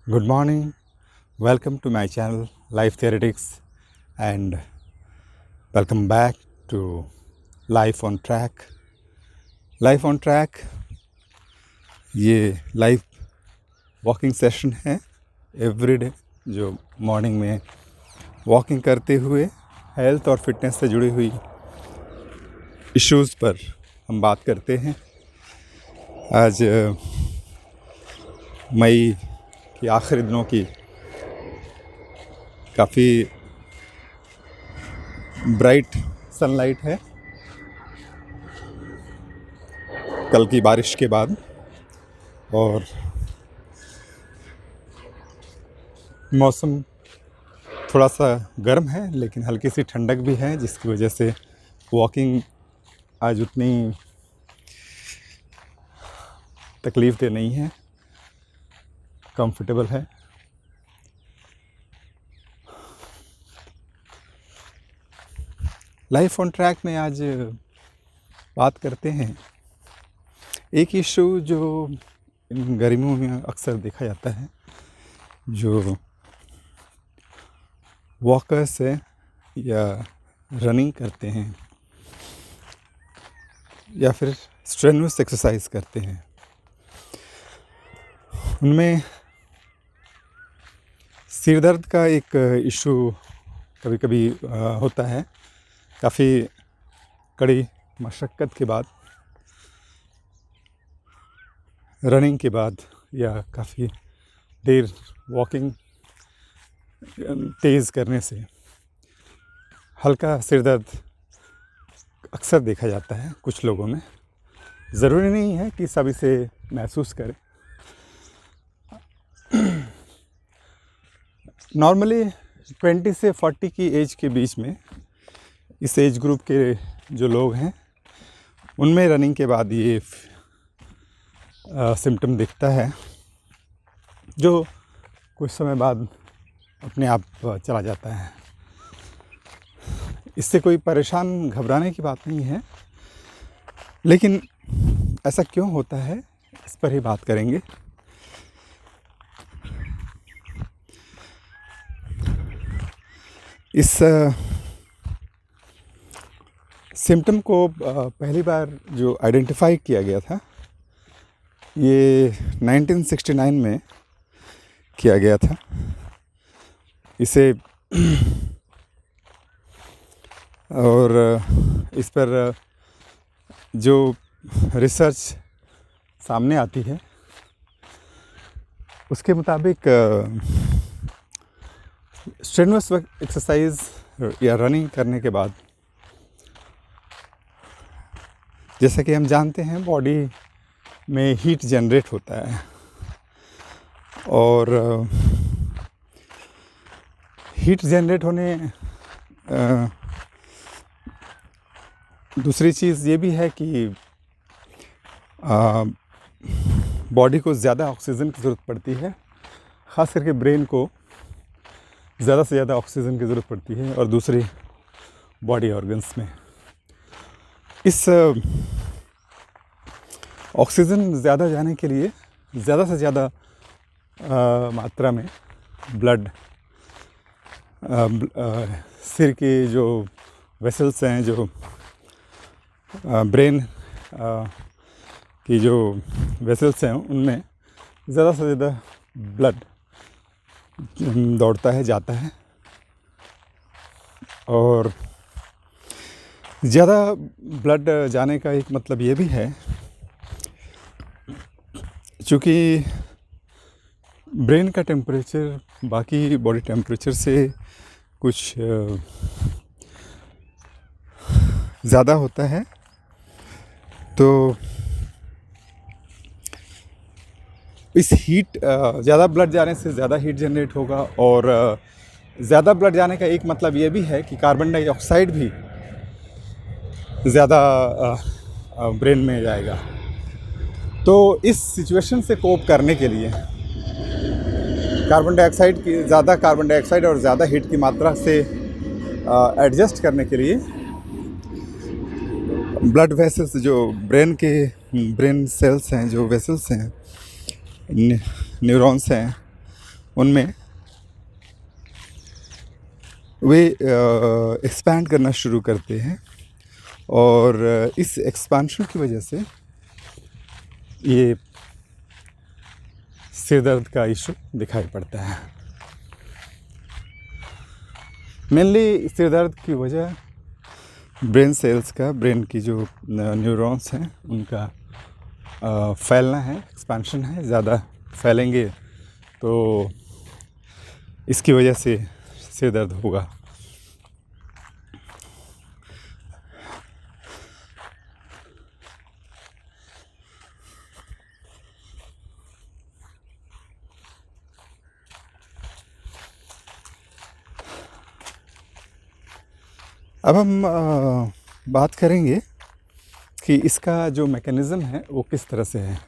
Good morning. Welcome to my channel Life Theoretics and welcome back to Life on Track. Life on Track ये live walking session है everyday जो morning में walking करते हुए health और fitness से जुड़ी हुई इश्यूज़ पर हम बात करते हैं। आज मई के आखिरी दिनों की काफ़ी ब्राइट सनलाइट है कल की बारिश के बाद, और मौसम थोड़ा सा गर्म है लेकिन हल्की सी ठंडक भी है, जिसकी वजह से वॉकिंग आज उतनी तकलीफ़ दे नहीं है, कंफर्टेबल है। लाइफ ऑन ट्रैक में आज बात करते हैं एक इशू जो इन गर्मियों में अक्सर देखा जाता है, जो वॉकर्स है या रनिंग करते हैं या फिर स्ट्रेनुअस एक्सरसाइज करते हैं, उनमें सिर दर्द का एक इशू कभी कभी होता है। काफ़ी कड़ी मशक्क़त के बाद, रनिंग के बाद या काफ़ी देर वॉकिंग तेज़ करने से हल्का सिर दर्द अक्सर देखा जाता है कुछ लोगों में। ज़रूरी नहीं है कि सब इसे महसूस करें। नॉर्मली 20 से 40 की एज के बीच में, इस एज ग्रुप के जो लोग हैं उनमें रनिंग के बाद ये सिम्टम दिखता है, जो कुछ समय बाद अपने आप चला जाता है। इससे कोई परेशान घबराने की बात नहीं है, लेकिन ऐसा क्यों होता है इस पर ही बात करेंगे। इस सिम्टम को पहली बार जो आइडेंटिफाई किया गया था ये 1969 में किया गया था। इसे और इस पर जो रिसर्च सामने आती है उसके मुताबिक स्ट्रेनुअस एक्सरसाइज या रनिंग करने के बाद, जैसा कि हम जानते हैं, बॉडी में हीट जनरेट होता है, और हीट जनरेट होने दूसरी चीज़ ये भी है कि बॉडी को ज़्यादा ऑक्सीजन की ज़रूरत पड़ती है, ख़ास करके ब्रेन को ज़्यादा से ज़्यादा ऑक्सीजन की ज़रूरत पड़ती है, और दूसरे बॉडी ऑर्गन्स में इस ऑक्सीजन ज़्यादा जाने के लिए ज़्यादा से ज़्यादा मात्रा में ब्लड सिर के जो वेसल्स हैं, जो ब्रेन की जो वेसल्स हैं, उनमें ज़्यादा से ज़्यादा ब्लड दौड़ता है, जाता है, और ज़्यादा ब्लड जाने का एक मतलब ये भी है, चूँकि ब्रेन का टेम्परेचर बाकी बॉडी टेम्परेचर से कुछ ज़्यादा होता है, तो इस हीट ज़्यादा ब्लड जाने से ज़्यादा हीट जनरेट होगा, और ज़्यादा ब्लड जाने का एक मतलब ये भी है कि कार्बन डाइऑक्साइड भी ज़्यादा ब्रेन में जाएगा। तो इस सिचुएशन से कोप करने के लिए ज़्यादा कार्बन डाइऑक्साइड और ज़्यादा हीट की मात्रा से एडजस्ट करने के लिए ब्लड वेसल्स, जो ब्रेन सेल्स हैं, जो वेसल्स हैं, न्यूरॉन्स हैं, उनमें वे एक्सपैंड करना शुरू करते हैं और इस एक्सपांशन की वजह से ये सिर दर्द का इशू दिखाई पड़ता है। मेनली सिर दर्द की वजह ब्रेन सेल्स का, ब्रेन की जो न्यूरॉन्स हैं उनका फैलना है, एक्सपेंशन है। ज़्यादा फैलेंगे तो इसकी वजह से सिर दर्द होगा। अब हम बात करेंगे कि इसका जो मैकेनिज़्म है वो किस तरह से है।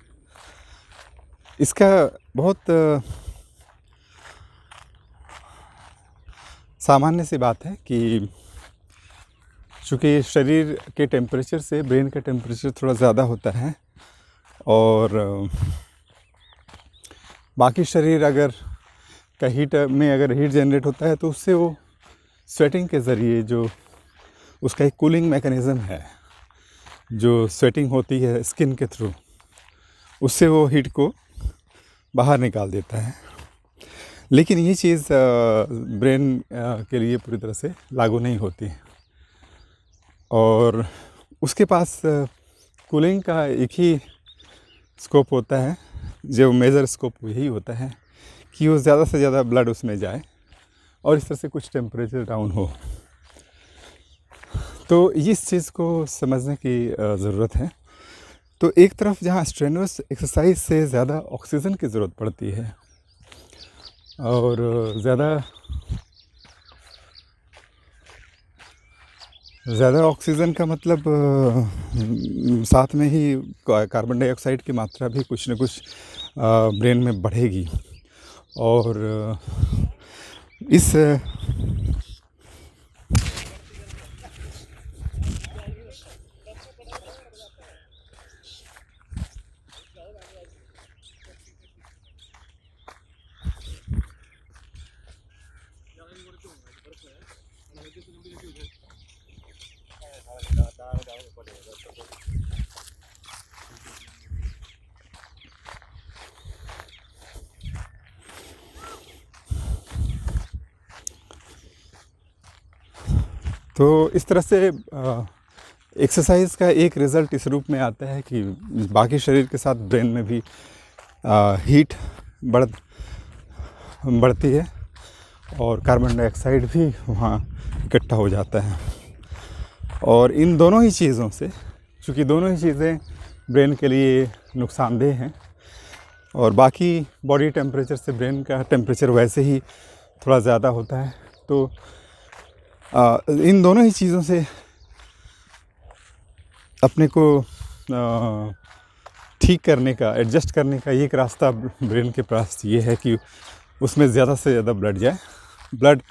इसका बहुत सामान्य सी बात है कि चूँकि शरीर के टेम्परेचर से ब्रेन का टेम्परेचर थोड़ा ज़्यादा होता है और बाकी शरीर अगर का हीट में अगर हीट जनरेट होता है तो उससे वो स्वेटिंग के ज़रिए जो उसका एक कूलिंग मैकेनिज़्म है, जो स्वेटिंग होती है स्किन के थ्रू, उससे वो हीट को बाहर निकाल देता है। लेकिन ये चीज़ ब्रेन के लिए पूरी तरह से लागू नहीं होती और उसके पास कूलिंग का एक ही स्कोप होता है, जो मेजर स्कोप यही होता है कि वो ज़्यादा से ज़्यादा ब्लड उसमें जाए और इस तरह से कुछ टेम्परेचर डाउन हो। तो इस चीज़ को समझने की ज़रूरत है। तो एक तरफ जहाँ स्ट्रेनुअस एक्सरसाइज से ज़्यादा ऑक्सीजन की ज़रूरत पड़ती है और ज़्यादा ऑक्सीजन का मतलब साथ में ही कार्बन डाइऑक्साइड की मात्रा भी कुछ न कुछ ब्रेन में बढ़ेगी और इस तो इस तरह से एक्सरसाइज का एक रिज़ल्ट इस रूप में आता है कि बाकी शरीर के साथ ब्रेन में भी हीट बढ़ती है और कार्बन डाइऑक्साइड भी वहाँ इकट्ठा हो जाता है। और इन दोनों ही चीज़ों से, चूँकि दोनों ही चीज़ें ब्रेन के लिए नुकसानदेह हैं और बाकी बॉडी टेम्परेचर से ब्रेन का टेम्परेचर वैसे ही थोड़ा ज़्यादा होता है, तो इन दोनों ही चीज़ों से अपने को ठीक करने का, एडजस्ट करने का एक रास्ता ब्रेन के पास ये है कि उसमें ज़्यादा से ज़्यादा ब्लड जाए। ब्लड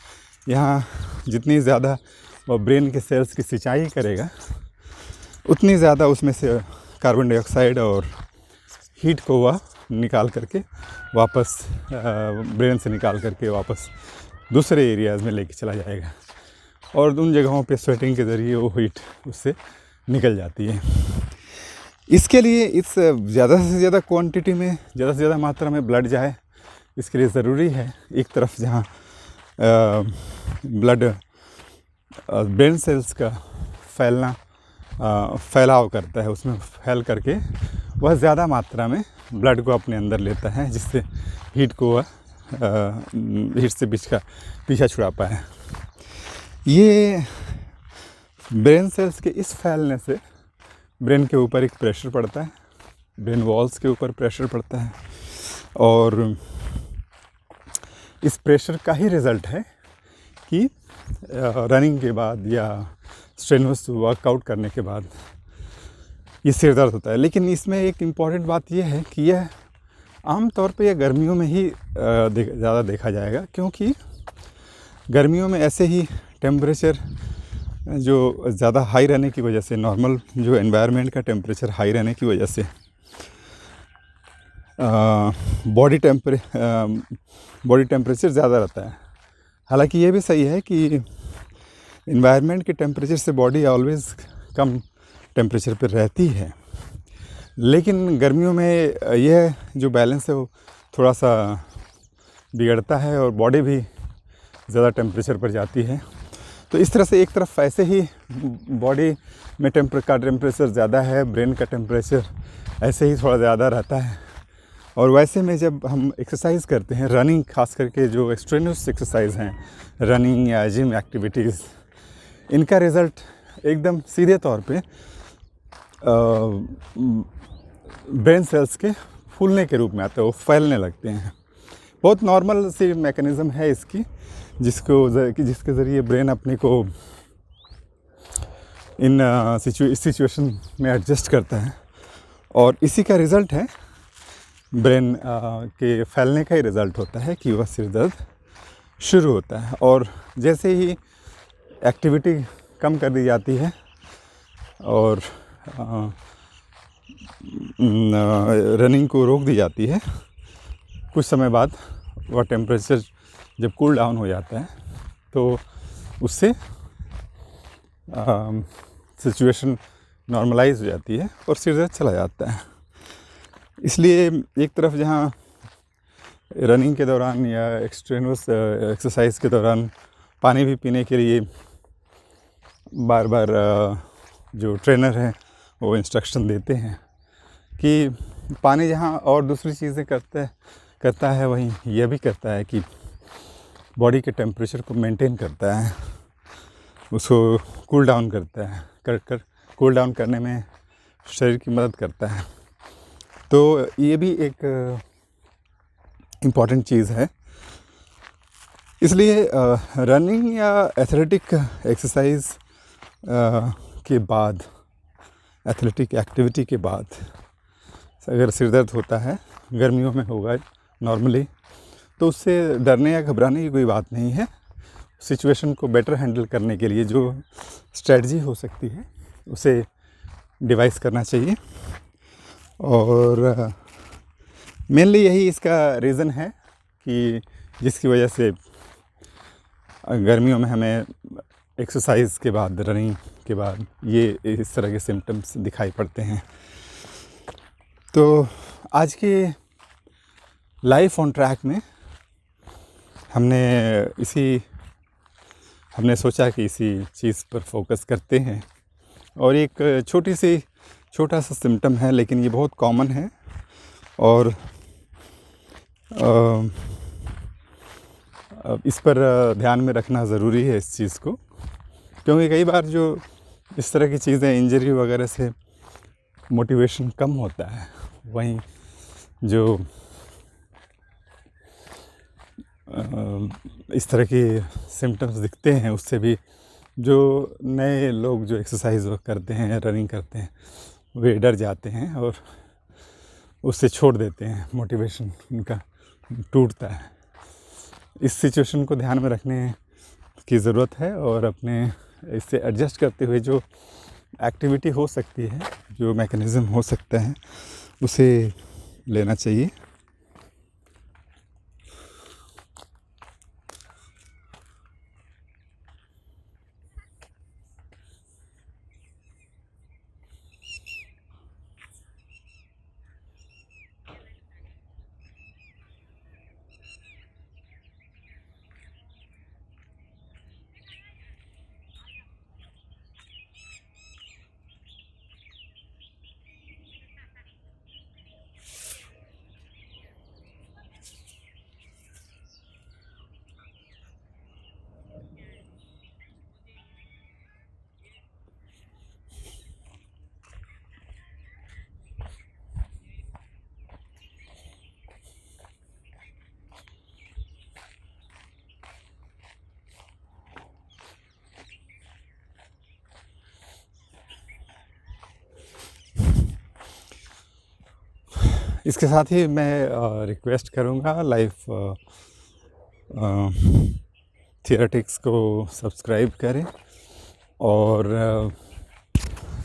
यहाँ जितनी ज़्यादा वो ब्रेन के सेल्स की सिंचाई करेगा उतनी ज़्यादा उसमें से कार्बन डाइऑक्साइड और हीट को वह निकाल करके वापस ब्रेन से निकाल करके वापस दूसरे एरियाज़ में लेके चला जाएगा और उन जगहों पे स्वेटिंग के ज़रिए वो हीट उससे निकल जाती है। इसके लिए इस ज़्यादा से ज़्यादा क्वांटिटी में, ज़्यादा से ज़्यादा मात्रा में ब्लड जाए, इसके लिए ज़रूरी है एक तरफ जहाँ ब्लड ब्रेन सेल्स का फैलाव करता है, उसमें फैल करके वह ज़्यादा मात्रा में ब्लड को अपने अंदर लेता है, जिससे हीट को वह हीट से पीछा छुड़ा पाए। ये ब्रेन सेल्स के इस फैलने से ब्रेन के ऊपर एक प्रेशर पड़ता है, ब्रेन वॉल्स के ऊपर प्रेशर पड़ता है और इस प्रेशर का ही रिज़ल्ट है कि रनिंग के बाद या स्ट्रेनुअस वर्कआउट करने के बाद ये सिर दर्द होता है। लेकिन इसमें एक इम्पॉर्टेंट बात यह है कि यह आम तौर पे यह गर्मियों में ही ज़्यादा देखा जाएगा, क्योंकि गर्मियों में ऐसे ही टेम्परेचर जो ज़्यादा हाई रहने की वजह से, नॉर्मल जो एनवायरनमेंट का टेम्परेचर हाई रहने की वजह से बॉडी टेम्परेचर ज़्यादा रहता है। हालांकि ये भी सही है कि इन्वायरमेंट के टेम्परेचर से बॉडी ऑलवेज़ कम टेम्परेचर पर रहती है, लेकिन गर्मियों में यह जो बैलेंस है वो थोड़ा सा बिगड़ता है और बॉडी भी ज़्यादा टेम्परेचर पर जाती है। तो इस तरह से एक तरफ ऐसे ही बॉडी में टेम्परेचर ज़्यादा है, ब्रेन का टेम्परेचर ऐसे ही थोड़ा ज़्यादा रहता है। और वैसे में जब हम एक्सरसाइज करते हैं, रनिंग खास करके जो एक्सट्रेनियस एक्सरसाइज हैं, रनिंग या जिम एक्टिविटीज़, इनका रिज़ल्ट एकदम सीधे तौर पे ब्रेन सेल्स के फूलने के रूप में आता है, वो फैलने लगते हैं। बहुत नॉर्मल सी मैकेनिज़्म है इसकी, जिसके ज़रिए ब्रेन अपने को इन सिचुएशन में एडजस्ट करता है, और इसी का रिज़ल्ट है, ब्रेन के फैलने का ही रिज़ल्ट होता है कि वह सिर दर्द शुरू होता है। और जैसे ही एक्टिविटी कम कर दी जाती है और रनिंग को रोक दी जाती है, कुछ समय बाद वह टेम्परेचर जब कूल डाउन हो जाता है तो उससे सिचुएशन नॉर्मलाइज हो जाती है और सिर दर्द चला जाता है। इसलिए एक तरफ जहाँ रनिंग के दौरान या एक्सट्रेनियस एक्सरसाइज के दौरान पानी भी पीने के लिए बार बार जो ट्रेनर हैं वो इंस्ट्रक्शन देते हैं कि पानी जहाँ और दूसरी चीज़ें करता है, वहीं यह भी करता है कि बॉडी के टेम्परेचर को मेंटेन करता है, उसको कूल डाउन करता है, कूल डाउन करने में शरीर की मदद करता है। तो ये भी एक इम्पॉर्टेंट चीज़ है। इसलिए रनिंग या एथलेटिक एक्सरसाइज के बाद, एथलेटिक एक्टिविटी के बाद अगर सिर दर्द होता है, गर्मियों में होगा नॉर्मली, तो उससे डरने या घबराने की कोई बात नहीं है। सिचुएशन को बेटर हैंडल करने के लिए जो स्ट्रेटजी हो सकती है उसे डिवाइस करना चाहिए। और मेनली यही इसका रीज़न है कि जिसकी वजह से गर्मियों में हमें एक्सरसाइज के बाद, रनिंग के बाद ये इस तरह के सिम्टम्स दिखाई पड़ते हैं। तो आज के लाइफ ऑन ट्रैक में हमने सोचा कि इसी चीज़ पर फोकस करते हैं। और एक छोटा सा सिम्टम है, लेकिन ये बहुत कॉमन है और इस पर ध्यान में रखना ज़रूरी है इस चीज़ को, क्योंकि कई बार जो इस तरह की चीज़ें, इंजरी वगैरह से मोटिवेशन कम होता है, वहीं जो इस तरह के सिम्टम्स दिखते हैं उससे भी जो नए लोग जो एक्सरसाइज करते हैं, रनिंग करते हैं, वे डर जाते हैं और उससे छोड़ देते हैं, मोटिवेशन उनका टूटता है। इस सिचुएशन को ध्यान में रखने की ज़रूरत है और अपने इससे एडजस्ट करते हुए जो एक्टिविटी हो सकती है, जो मैकेनिज़्म हो सकता है, उसे लेना चाहिए। इसके साथ ही मैं रिक्वेस्ट करूँगा, लाइफ थियरेटिक्स को सब्सक्राइब करें और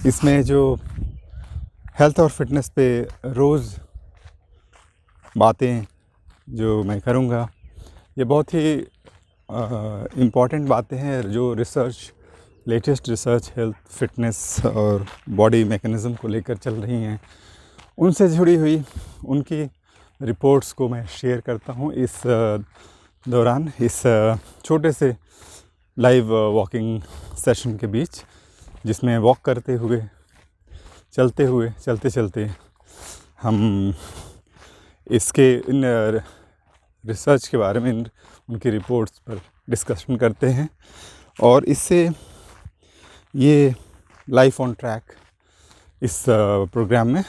इसमें जो हेल्थ और फिटनेस पे रोज़ बातें जो मैं करूँगा ये बहुत ही इम्पॉर्टेंट बातें हैं जो लेटेस्ट रिसर्च हेल्थ फिटनेस और बॉडी मैकेनिज़्म को लेकर चल रही हैं, उनसे जुड़ी हुई उनकी रिपोर्ट्स को मैं शेयर करता हूँ इस दौरान, इस छोटे से लाइव वॉकिंग सेशन के बीच, जिसमें वॉक करते हुए चलते चलते हम इसके इन रिसर्च के बारे में उनकी रिपोर्ट्स पर डिस्कशन करते हैं। और इससे ये लाइफ ऑन ट्रैक इस प्रोग्राम में,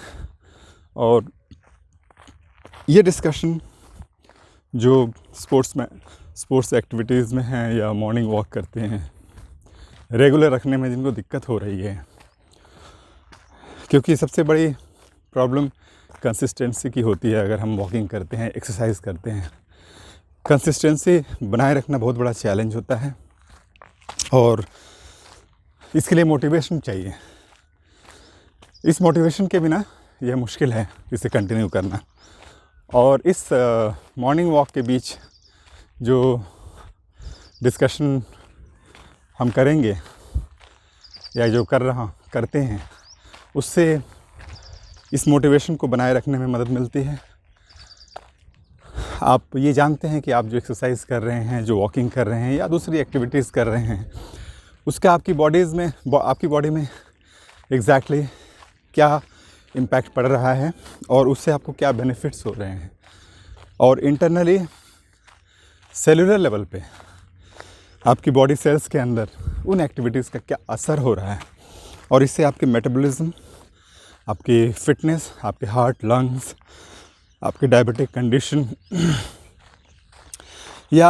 और ये डिस्कशन जो स्पोर्ट्स एक्टिविटीज़ में हैं या मॉर्निंग वॉक करते हैं, रेगुलर रखने में जिनको दिक्कत हो रही है, क्योंकि सबसे बड़ी प्रॉब्लम कंसिस्टेंसी की होती है। अगर हम वॉकिंग करते हैं, एक्सरसाइज करते हैं, कंसिस्टेंसी बनाए रखना बहुत बड़ा चैलेंज होता है और इसके लिए मोटिवेशन चाहिए। इस मोटिवेशन के बिना यह मुश्किल है इसे कंटिन्यू करना। और इस मॉर्निंग वॉक के बीच जो डिस्कशन हम करेंगे या जो करते हैं, उससे इस मोटिवेशन को बनाए रखने में मदद मिलती है। आप ये जानते हैं कि आप जो एक्सरसाइज कर रहे हैं, जो वॉकिंग कर रहे हैं या दूसरी एक्टिविटीज़ कर रहे हैं, उसका आपकी बॉडी में एग्जैक्टली क्या इम्पैक्ट पड़ रहा है और उससे आपको क्या बेनिफिट्स हो रहे हैं, और इंटरनली सेलुलर लेवल पे आपकी बॉडी सेल्स के अंदर उन एक्टिविटीज़ का क्या असर हो रहा है, और इससे आपके मेटाबॉलिज्म, आपकी फिटनेस, आपके हार्ट, लंग्स, आपकी डायबिटिक कंडीशन या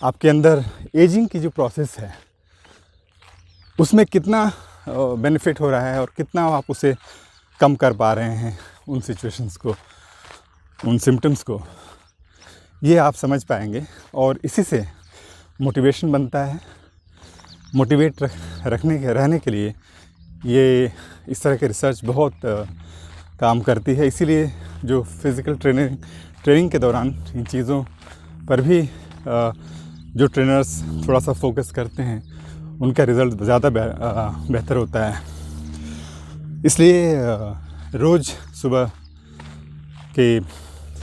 आपके अंदर एजिंग की जो प्रोसेस है उसमें कितना बेनिफिट हो रहा है और कितना आप उसे कम कर पा रहे हैं, उन सिचुएशंस को, उन सिम्टम्स को, ये आप समझ पाएंगे। और इसी से मोटिवेशन बनता है। मोटिवेट रहने के लिए ये इस तरह के रिसर्च बहुत काम करती है। इसीलिए जो फिज़िकल ट्रेनिंग के दौरान इन चीज़ों पर भी जो ट्रेनर्स थोड़ा सा फोकस करते हैं, उनका रिज़ल्ट ज़्यादा बेहतर होता है। इसलिए रोज़ सुबह के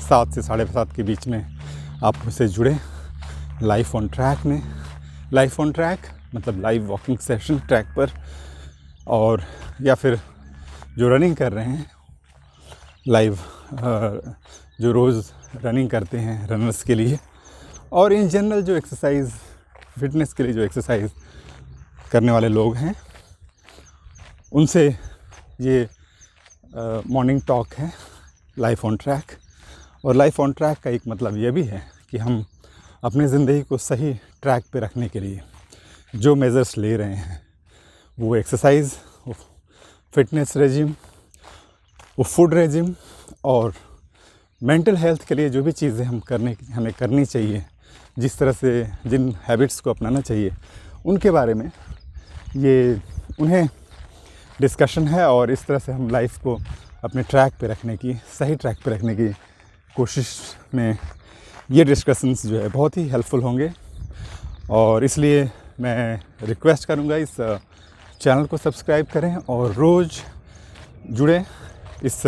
7 से 7:30 के बीच में आप उससे जुड़े लाइफ ऑन ट्रैक में। लाइफ ऑन ट्रैक मतलब लाइव वॉकिंग सेशन ट्रैक पर, और या फिर जो रनिंग कर रहे हैं लाइव, जो रोज़ रनिंग करते हैं रनर्स के लिए, और इन जनरल जो एक्सरसाइज फिटनेस के लिए जो एक्सरसाइज करने वाले लोग हैं, उनसे ये मॉर्निंग टॉक है लाइफ ऑन ट्रैक। और लाइफ ऑन ट्रैक का एक मतलब ये भी है कि हम अपनी ज़िंदगी को सही ट्रैक पे रखने के लिए जो मेजर्स ले रहे हैं, वो एक्सरसाइज, वो फिटनेस रेजिम, वो फूड रेजिम, और मेंटल हेल्थ के लिए जो भी चीज़ें हमें करनी चाहिए, जिस तरह से जिन हैबिट्स को अपनाना चाहिए, उनके बारे में ये उन्हें डिस्कशन है। और इस तरह से हम लाइफ को अपने ट्रैक पे रखने की, सही ट्रैक पे रखने की कोशिश में ये डिस्कशंस जो है बहुत ही हेल्पफुल होंगे। और इसलिए मैं रिक्वेस्ट करूँगा इस चैनल को सब्सक्राइब करें और रोज़ जुड़ें इस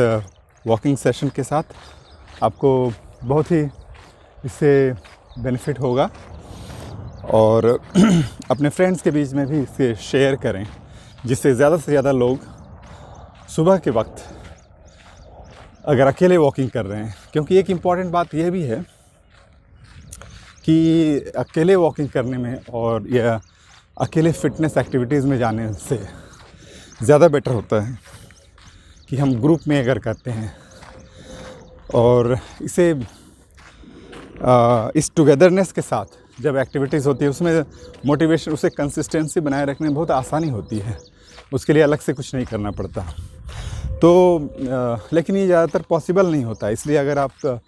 वॉकिंग सेशन के साथ। आपको बहुत ही इससे बेनिफिट होगा, और अपने फ्रेंड्स के बीच में भी इसे शेयर करें, जिससे ज़्यादा से ज़्यादा लोग सुबह के वक्त अगर अकेले वॉकिंग कर रहे हैं, क्योंकि एक इम्पॉर्टेंट बात यह भी है कि अकेले वॉकिंग करने में और या अकेले फ़िटनेस एक्टिविटीज़ में जाने से ज़्यादा बेटर होता है कि हम ग्रुप में अगर करते हैं, और इसे इस टुगेदरनेस के साथ जब एक्टिविटीज़ होती है, उसमें मोटिवेशन, उसे कंसिस्टेंसी बनाए रखने में बहुत आसानी होती है। उसके लिए अलग से कुछ नहीं करना पड़ता। तो लेकिन ये ज़्यादातर पॉसिबल नहीं होता। इसलिए अगर आप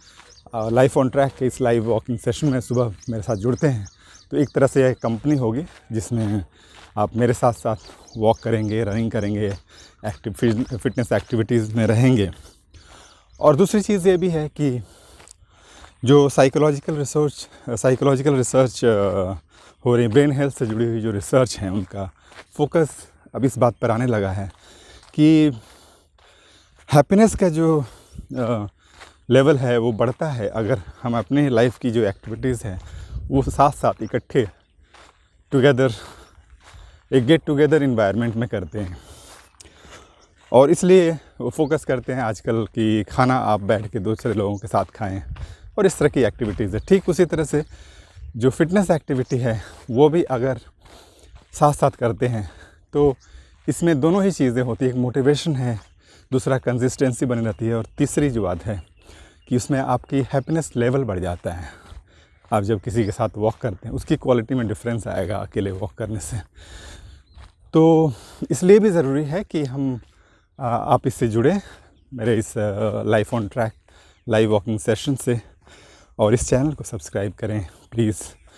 लाइफ ऑन ट्रैक के इस लाइव वॉकिंग सेशन में सुबह मेरे साथ जुड़ते हैं, तो एक तरह से यह कंपनी होगी जिसमें आप मेरे साथ साथ वॉक करेंगे, रनिंग करेंगे, फिटनेस एक्टिविटीज़ में रहेंगे। और दूसरी चीज़ ये भी है कि जो साइकोलॉजिकल रिसर्च हो रही, ब्रेन हेल्थ से जुड़ी हुई जो रिसर्च है, उनका फोकस अब इस बात पर आने लगा है कि हैप्पीनेस का जो लेवल है वो बढ़ता है अगर हम अपने लाइफ की जो एक्टिविटीज़ हैं वो साथ साथ इकट्ठे टुगेदर एक गेट टुगेदर इन्वायरमेंट में करते हैं। और इसलिए वो फोकस करते हैं आजकल कि खाना आप बैठ के दूसरे लोगों के साथ खाएं और इस तरह की एक्टिविटीज़ है। ठीक उसी तरह से जो फिटनेस एक्टिविटी है वो भी अगर साथ साथ करते हैं तो इसमें दोनों ही चीज़ें होती है, एक मोटिवेशन है, दूसरा कंसिस्टेंसी बनी रहती है, और तीसरी जो बात है कि उसमें आपकी हैप्पीनेस लेवल बढ़ जाता है। आप जब किसी के साथ वॉक करते हैं उसकी क्वालिटी में डिफरेंस आएगा अकेले वॉक करने से। तो इसलिए भी ज़रूरी है कि हम आप इससे जुड़े मेरे इस life on track live walking session से, और इस चैनल को सब्सक्राइब करें प्लीज़।